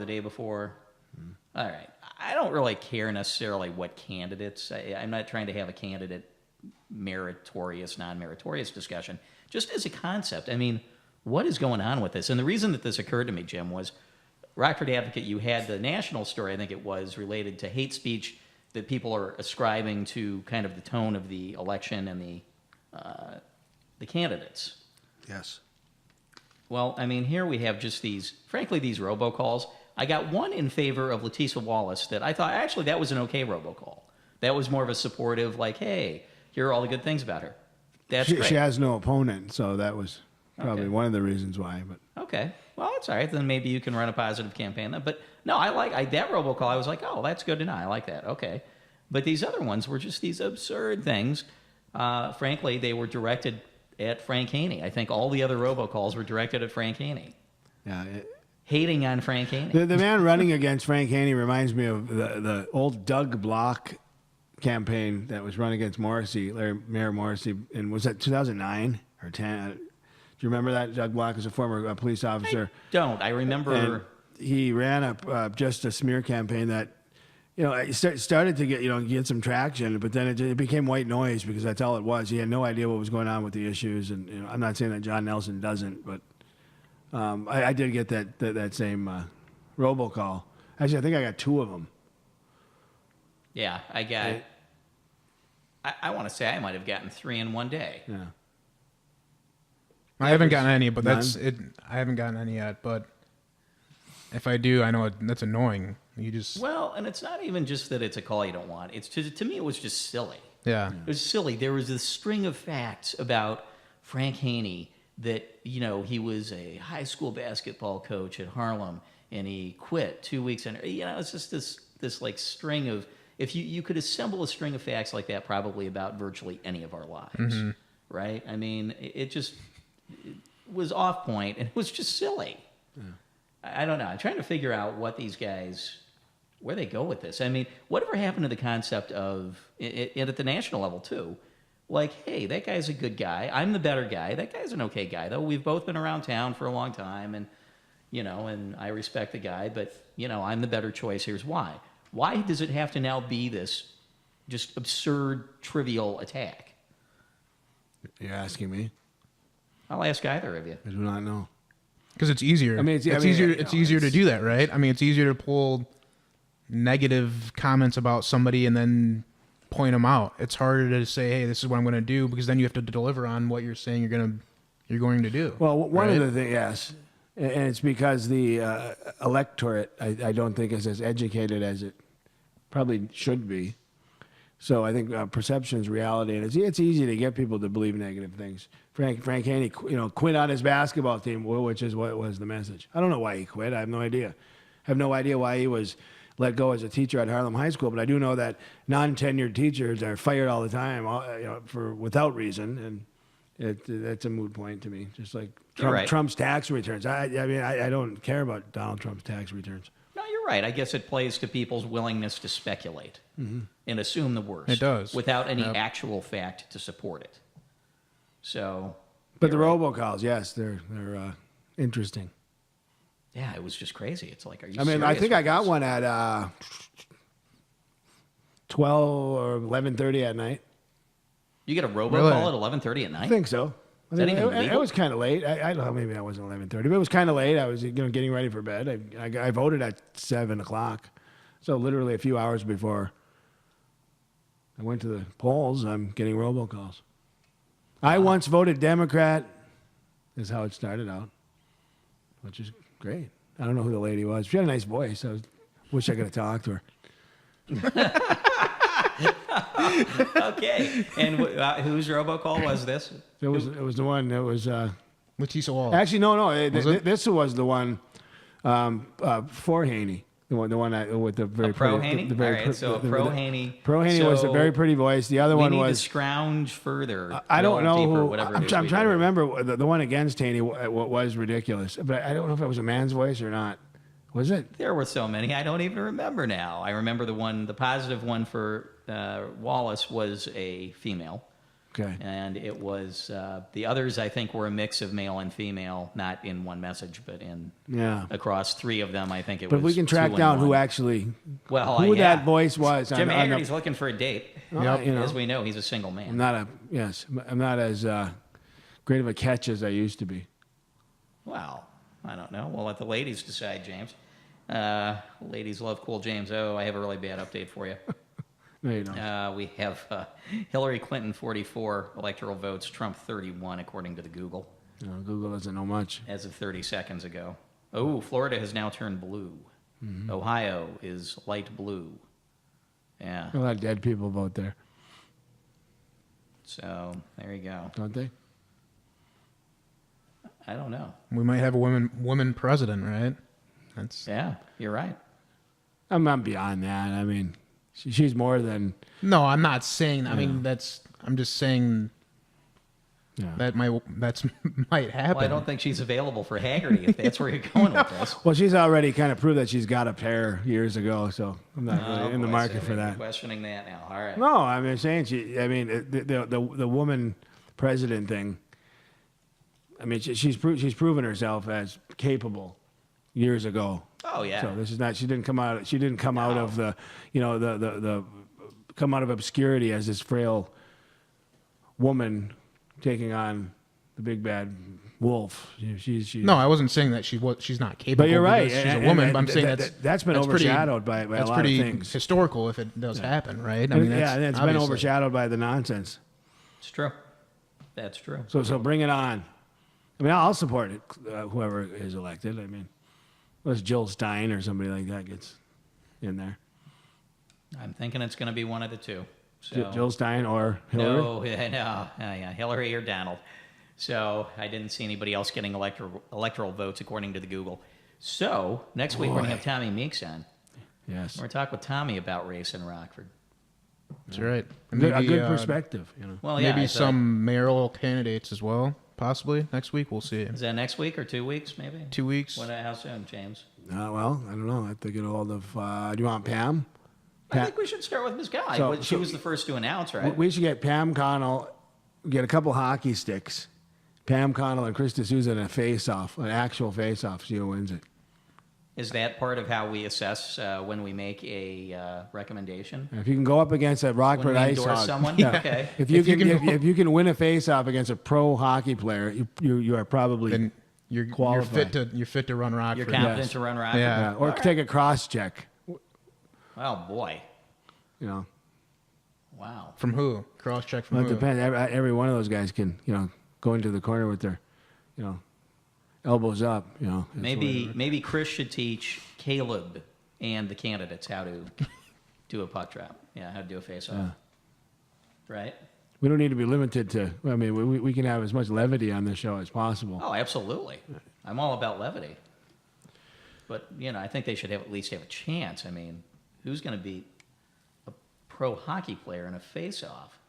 All right. I don't really care necessarily what candidates. I'm not trying to have a candidate meritorious, non-meritorious discussion. Just as a concept, I mean, what is going on with this? And the reason that this occurred to me, Jim, was Rockford Advocate, you had the national story, I think it was, related to hate speech that people are ascribing to kind of the tone of the election and the candidates. yes. Well, I mean, here we have just these robocalls. I got one in favor of Leticia Wallace that I thought, actually, that was an okay robocall. That was more of a supportive, like, hey, here are all the good things about her. That's great. She has no opponent, so that was probably Okay. one of the reasons why. But Okay. Well, that's all right. Then maybe you can run a positive campaign then. But no, that robocall, I was like, oh, that's good to know. I like that. Okay. But these other ones were just these absurd things. Frankly, they were directed at Frank Haney. I think all the other robocalls were directed at Frank Haney. yeah, Hating on Frank Haney. the man running against Frank Haney reminds me of the old Doug Block campaign that was run against Morrissey, Mayor Morrissey, and was that 2009 or 10? Do you remember that? Doug Block was a former police officer. Don't. I remember. And he ran just a smear campaign that, it started to get some traction, but then it became white noise because that's all it was. He had no idea what was going on with the issues, and I'm not saying that John Nelson doesn't, but I did get that same robocall. Actually, I think I got two of them. Yeah, I got. I want to say I might have gotten 3 in one day. Yeah. I haven't gotten any, but none? that's it. I haven't gotten any yet, but if I do, I know that's annoying. You just Well, and it's not even just that it's a call you don't want. It's to me, it was just silly. yeah. It was silly. There was this string of facts about Frank Haney that, he was a high school basketball coach at Harlem and he quit 2 weeks in. It's just this like string of, if you could assemble a string of facts like that probably about virtually any of our lives, right? I mean, it was off point and it was just silly. Yeah. I don't know. I'm trying to figure out what these guys, where they go with this. I mean, whatever happened to the concept of, and at the national level too, like, hey, that guy's a good guy. I'm the better guy. That guy's an okay guy, though. We've both been around town for a long time, and, and I respect the guy, but, I'm the better choice. Here's why. Why does it have to now be this just absurd, trivial attack? You're asking me? I'll ask either of you. I do not know. Because it's easier. I mean, it's easier. It's easier to do that, right? I mean, it's easier to pull negative comments about somebody and then point them out. It's harder to say, "Hey, this is what I'm going to do," because then you have to deliver on what you're saying you're going to do. Well, one right? of the things, yes, and it's because the electorate, I don't think, is as educated as it probably should be. So I think perception is reality, and it's easy to get people to believe negative things. Frank Haney, quit on his basketball team, which is what was the message. I don't know why he quit. I have no idea. I have no idea why he was let go as a teacher at Harlem High School, but I do know that non-tenured teachers are fired all the time, without reason, and that's a moot point to me. Just like Right. Trump's tax returns. I mean, I don't care about Donald Trump's tax returns. No, you're right. I guess it plays to people's willingness to speculate and assume the worst. It does. Without any Yep. actual fact to support it. So, But the you're right. robocalls, yes, they're interesting. Yeah, it was just crazy. It's like, are you I mean, I serious think I with got this? one at 12 or 11:30 at night. You get a robocall Really? at 11:30 at night? I think so. Is that even it legal? was kind of late. I don't know. Maybe that wasn't 11:30, but it was kind of late. I was getting ready for bed. I voted at 7 o'clock, so literally a few hours before I went to the polls, I'm getting robocalls. I once voted Democrat. Is how it started out, which is great. I don't know who the lady was. She had a nice voice. Wish I could have talked to her. Okay. And whose robocall was this? It was the one that was. Let's Wall. Actually, no. Was it? This was the one for Haney. The one with the very Pro pretty, Haney? the All very right, pre- so the- Pro the- Haney. Pro Haney was a very pretty voice. The other We one need was. to scrounge further. I don't know delve deeper, who. whatever I'm it is trying we to do. remember the one against Haney. What was ridiculous, but I don't know if it was a man's voice or not. Was it? There were so many, I don't even remember now. I remember the positive one for Wallace was a female. Okay. And it was, the others I think were a mix of male and female, not in one message, but in Yeah. across three of them, I think it But was we can track two down and who one. actually Well, who yeah. that voice was. Jim on the- Hagerty's looking for a date. Yep. As we know, he's a single man. I'm not as great of a catch as I used to be. Well, I don't know. We'll let the ladies decide, James. Ladies love Cool James. Oh, I have a really bad update for you. No, you don't. We have Hillary Clinton 44 electoral votes, Trump 31, according to the Google, Google doesn't know much. as of 30 seconds ago. Oh, Florida has now turned blue. Ohio is light blue. Yeah. A lot of dead people vote there, So there you go. don't they? I don't know. We might have a woman president, right? That's Yeah, you're right. I'm beyond that. I mean, she's more than. no. I'm not saying. I mean, I'm just saying Yeah. that might happen. Well, I don't think she's available for Hagerty if that's where you're going with this. Well, she's already kind of proved that she's got a pair years ago, so I'm not really in the boy, market so for you're that. Questioning that now. All right. No, I'm saying the woman president thing. I mean, she's proven herself as capable years ago. Oh yeah. So this is not. She didn't come out. She didn't come out of the come out of obscurity as this frail woman taking on the big bad wolf. She's No, I wasn't saying that she's not capable. But you're right. because she's and- a woman. and but I'm saying that's been pretty- overshadowed by a that's lot of pretty things. historical if it does happen, right? I mean, Yeah, that's and it's been obviously- overshadowed by the nonsense. It's true. That's true. So bring it on. I mean, I'll support it. Whoever is elected. I mean, unless Jill Stein or somebody like that gets in there. I'm thinking it's going to be one of the two. So Jill Stein or Hillary. no, yeah, Hillary or Donald. So I didn't see anybody else getting electoral votes according to the Google. So next week we're going to have Tommy Meeks on. Yes. We're going to talk with Tommy about race in Rockford. That's right. And A maybe, good perspective. You know. Well, yeah, maybe I thought- some mayoral candidates as well, possibly next week. We'll see. Is that next week or 2 weeks, maybe? 2 weeks. How soon, James? Well, I don't know. I have to get a hold of. Do you want Pam? I think we should start with Ms. Guy. So- She was the first to announce, right? We should get Pam Connell. Get a couple hockey sticks. Pam Connell and Chris D'Souza in a face-off, an actual face-off. See who wins it. Is that part of how we assess when we make a recommendation? And if you can go up against a When Rockford we Ice endorse Hog, someone? yeah. Okay. If you If you can win a face-off against a pro hockey player, you are probably Then you're qualified. fit to run Rockford. You're competent Yes. to run Rockford? Yeah. or take a cross check. Oh, boy. You know, Wow. From who? Cross check from well, it who? depends. Every one of those guys can go into the corner with their elbows up. It's Maybe Chris should teach Caleb and the candidates how to do a puck drop. Yeah, how to do a face-off. Right? we don't need to be limited to. I mean, we can have as much levity on this show as possible. Oh, absolutely. I'm all about levity. But, I think they should at least have a chance. I mean, who's going to beat a pro hockey player in a face-off?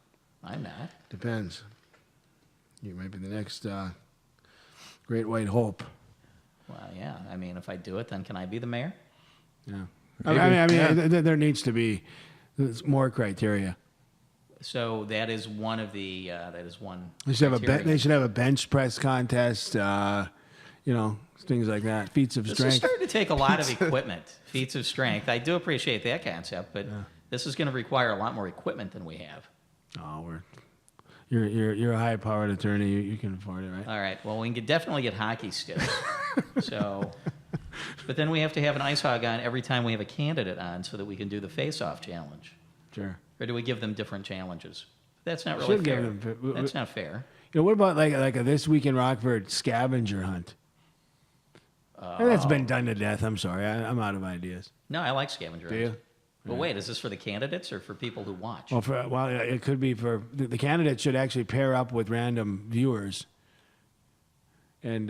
I'm not. Depends. You might be the next great white hope. Well, yeah. I mean, if I do it, then can I be the mayor? Yeah. Maybe. I mean, Yeah. there needs to be more criteria. So that is one of the that is one. They should have criterion. they should have a bench press contest. Things like that. Feats of This is strength. starting to take a lot of equipment. Feats of strength. I do appreciate that concept, but this is going to require a lot more equipment than we have. Oh, you're a high-powered attorney. You can afford it, right? All right. Well, we can definitely get hockey sticks. So, but then we have to have an ice hog on every time we have a candidate on, so that we can do the face-off challenge. Sure. Or do we give them different challenges? That's not really Should give fair. them- That's not fair. What about like a This Week in Rockford scavenger hunt? That's been done to death. I'm sorry. I'm out of ideas. No, I like scavenger Do hunts. you? But wait, is this for the candidates or for people who watch? Well, it could be for the candidates should actually pair up with random viewers and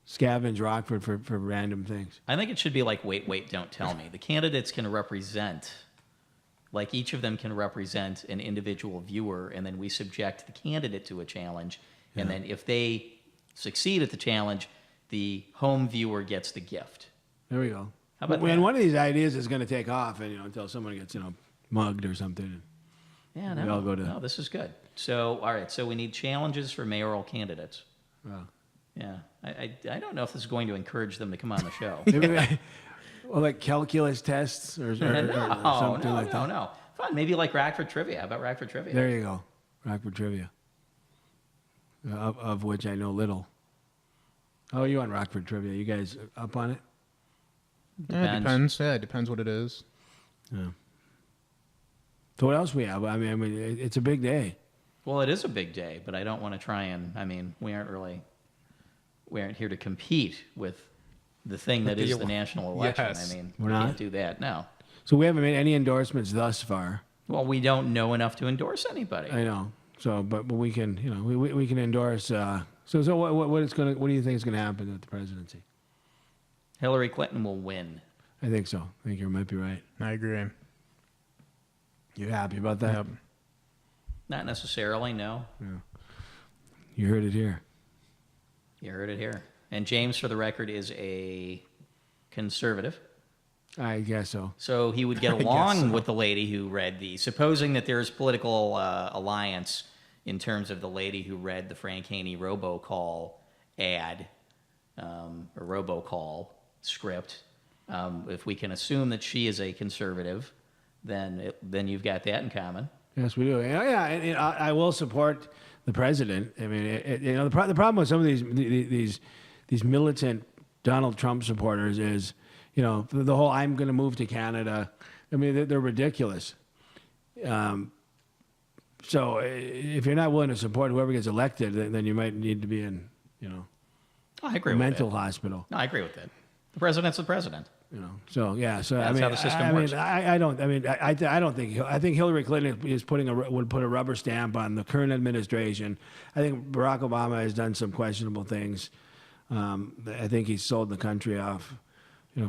scavenge Rockford for random things. I think it should be like wait, wait, don't tell me. The candidates can represent, like each of them can represent an individual viewer, and then we subject the candidate to a challenge. And then if they succeed at the challenge, the home viewer gets the gift. There we go. How about when that? one of these ideas is going to take off, and until someone gets mugged or something. Yeah, We all go to- no, this is good. So, all right, so we need challenges for mayoral candidates. Well, Yeah, I don't know if this is going to encourage them to come on the show. well, like calculus tests or something like that. No. Fun, maybe like Rockford Trivia. How about Rockford Trivia? There you go. Rockford Trivia. Of which I know little. How are you on Rockford Trivia? You guys up on it? Yeah, it depends. Yeah, it depends what it is. Yeah. So what else we have? I mean, it's a big day. Well, it is a big day, but I don't want to try and, we aren't here to compete with the thing that is the national election. Yes. We're we not? can't do that, no. So we haven't made any endorsements thus far. Well, we don't know enough to endorse anybody. I know. So, but we can, we can endorse. So what do you think is gonna happen with the presidency? Hillary Clinton will win. I think so. I think you might be right. I agree. You happy about that? Yep. Not necessarily, no. You heard it here. You heard it here. And James, for the record, is a conservative. I guess so. So he would get I guess along so. with the lady who read supposing that there's political alliance in terms of the lady who read the Frank Haney robocall ad, or robocall script. If we can assume that she is a conservative, then you've got that in common. Yes, we do. Yeah, and I will support the president. I mean, the problem with some of these militant Donald Trump supporters is, the whole "I'm going to move to Canada." I mean, they're ridiculous. So if you're not willing to support whoever gets elected, then you might need to be in, I agree a with mental that. hospital. No, I agree with that. The president's the president. So yeah. So That's how the system works. I don't think. I think Hillary Clinton would put a rubber stamp on the current administration. I think Barack Obama has done some questionable things. I think he's sold the country off,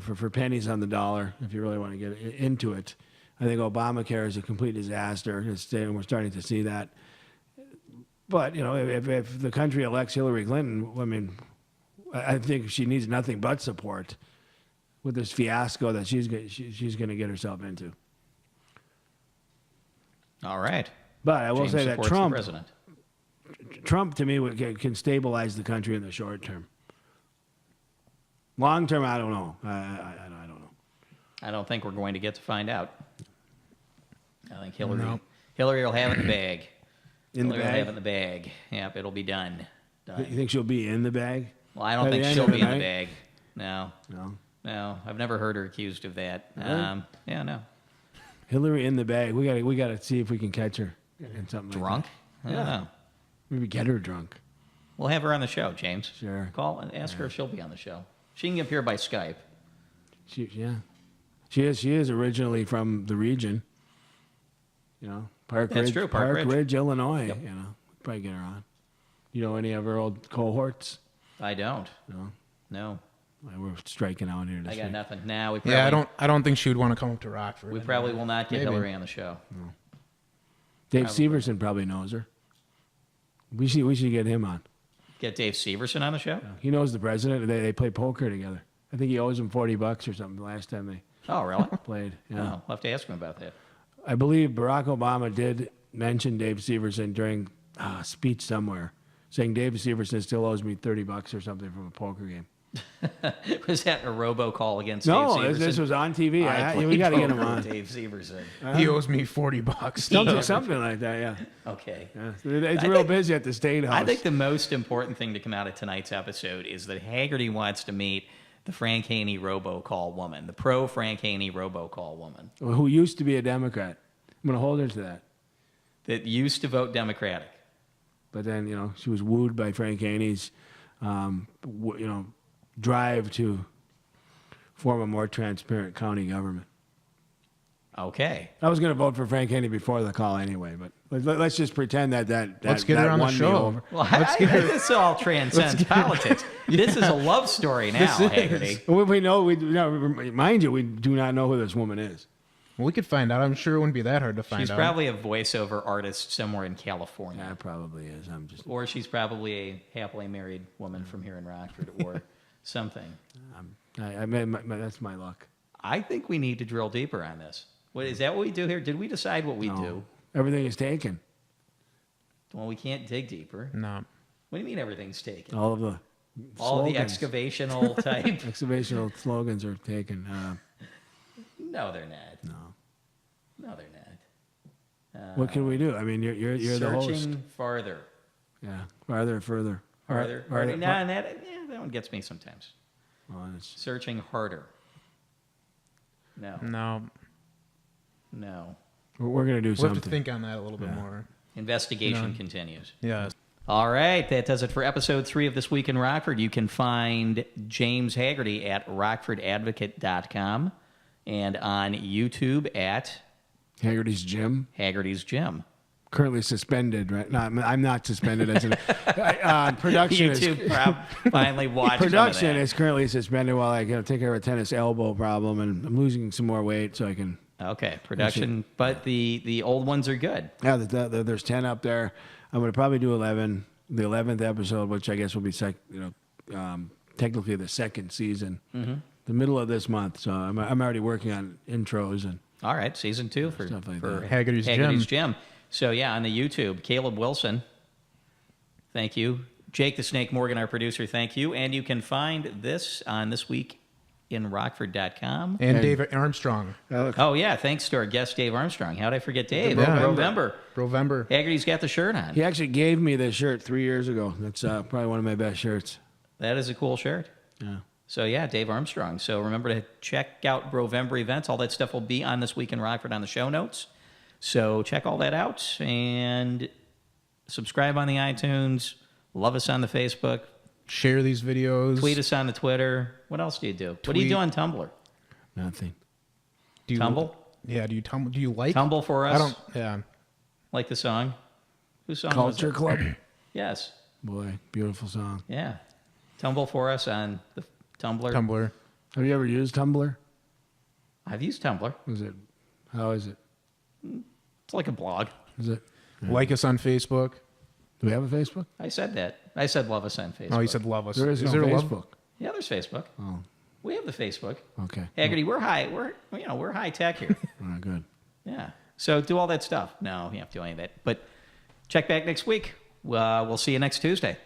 for pennies on the dollar. If you really want to get into it, I think Obamacare is a complete disaster. And we're starting to see that. But if the country elects Hillary Clinton, I think she needs nothing but support with this fiasco that she's going to get herself into. All right. But I will James say that supports the president. Trump to me can stabilize the country in the short term. Long term, I don't know. I don't know. I don't think we're going to get to find out. I think Hillary will have it in the bag. Hillary will have it in the bag. Yep, it'll be done. You think she'll be in the bag? Well, I don't By the think end she'll of be the in the night? bag. No. No, I've never heard her accused of that. Really? Yeah, no. Hillary in the bag. We got to see if we can catch her in something. Drunk? Like I don't Yeah. know. Maybe get her drunk. We'll have her on the show, James. Sure. Call and ask her if she'll be on the show. She can appear by Skype. She is originally from the region. Park That's Ridge, true, Park Ridge. Illinois. Yep. Probably get her on. You know any of her old cohorts? I don't. No. No. We're striking out here. I got nothing. Now we probably, Yeah, I don't think she would want to come up to Rockford. we probably will not get Maybe. Hillary on the show. Dave Severson probably knows her. We should get him on. Get Dave Severson on the show? He knows the president. They play poker together. I think he owes him $40 or something the last time they Oh, really? played. Oh, Yeah. we'll have to ask him about that. I believe Barack Obama did mention Dave Severson during a speech somewhere, saying Dave Severson still owes me $30 or something from a poker game. Was that a robocall against No, Dave Severson? this was on TV. I We got to get played him on. Dave Severson. He owes me $40. Something like that, yeah. Okay. It's real busy at the State House. I think the most important thing to come out of tonight's episode is that Hagerty wants to meet the Frank Haney robocall woman, the pro Frank Haney robocall woman who used to be a Democrat. I'm going to hold her to that. that used to vote Democratic. But then, she was wooed by Frank Haney's, drive to form a more transparent county government. Okay. I was going to vote for Frank Haney before the call anyway, but let's just pretend that Let's get her on the won me show. over. Well, this all transcends politics. This is a love story now, Hagerty. We know, mind you, we do not know who this woman is. Well, we could find out. I'm sure it wouldn't be that hard to find She's out. probably a voiceover artist somewhere in California. Yeah, it probably is. Or she's probably a happily married woman from here in Rockford or something. That's my luck. I think we need to drill deeper on this. Is that what we do here? Did we decide what we No. do? Everything is taken. Well, we can't dig deeper. No. What do you mean everything's taken? All of the All of the slogans. excavational type? Excavational slogans are taken. No, they're not. No. No, they're not. What can we do? I mean, you're the host. Searching farther. Yeah, farther, further. Farther. Farther. Nah, that one gets me sometimes. Well, it's- Searching harder. No. No. No. we're going to do We'll something. have to think on that a little bit more. Investigation continues. Yeah. All right, that does it for episode 3 of This Week in Rockford. You can find James Hagerty at rockfordadvocate.com and on YouTube at Hagerty's Gym. Hagerty's Gym. Currently suspended, right? No, I'm not suspended. As production YouTube finally watched production some of that. is currently suspended while I take care of a tennis elbow problem, and I'm losing some more weight so I can. Okay, production, but the old ones are good. Yeah, there's 10 up there. I'm going to probably do 11. The 11th episode, which I guess will be technically the second season, the middle of this month. So I'm already working on intros and All right, season 2 for Stuff like for that. Hagerty's Gym. So yeah, on the YouTube, Caleb Wilson. Thank you. Jake the Snake Morgan, our producer, thank you. And you can find this on thisweekinrockford.com. And David Armstrong. Oh yeah, thanks to our guest Dave Armstrong. How'd I forget Dave? Yeah. BroVember. BroVember. Hagerty's got the shirt on. he actually gave me this shirt 3 years ago. That's probably one of my best shirts. That is a cool shirt. Yeah. So yeah, Dave Armstrong. So remember to check out BroVember events. All that stuff will be on This Week in Rockford on the show notes. So check all that out and subscribe on the iTunes. Love us on the Facebook. Share these videos. Tweet us on the Twitter. What else do you do? What do you do on Tumblr? Nothing. Do you, Tumble? Yeah. Do you tumble? Do you like? Tumble for us? I don't. Yeah. Like the song? Whose song Culture was it? Club. Yes. Boy, beautiful song. Yeah. Tumble for us on the Tumblr. Tumblr. Have you ever used Tumblr? I've used Tumblr. How is it? It's like a blog. Is it? Like us on Facebook. Do we have a Facebook? I said that. I said love us on Facebook. Oh, you said love us. There is no there love? Facebook. Yeah, there's Facebook. Oh, We have the Facebook. okay. Hagerty, we're high. We're high tech here. All right, good. Yeah. So do all that stuff. No, you don't have to do any of that. But check back next week. We'll see you next Tuesday.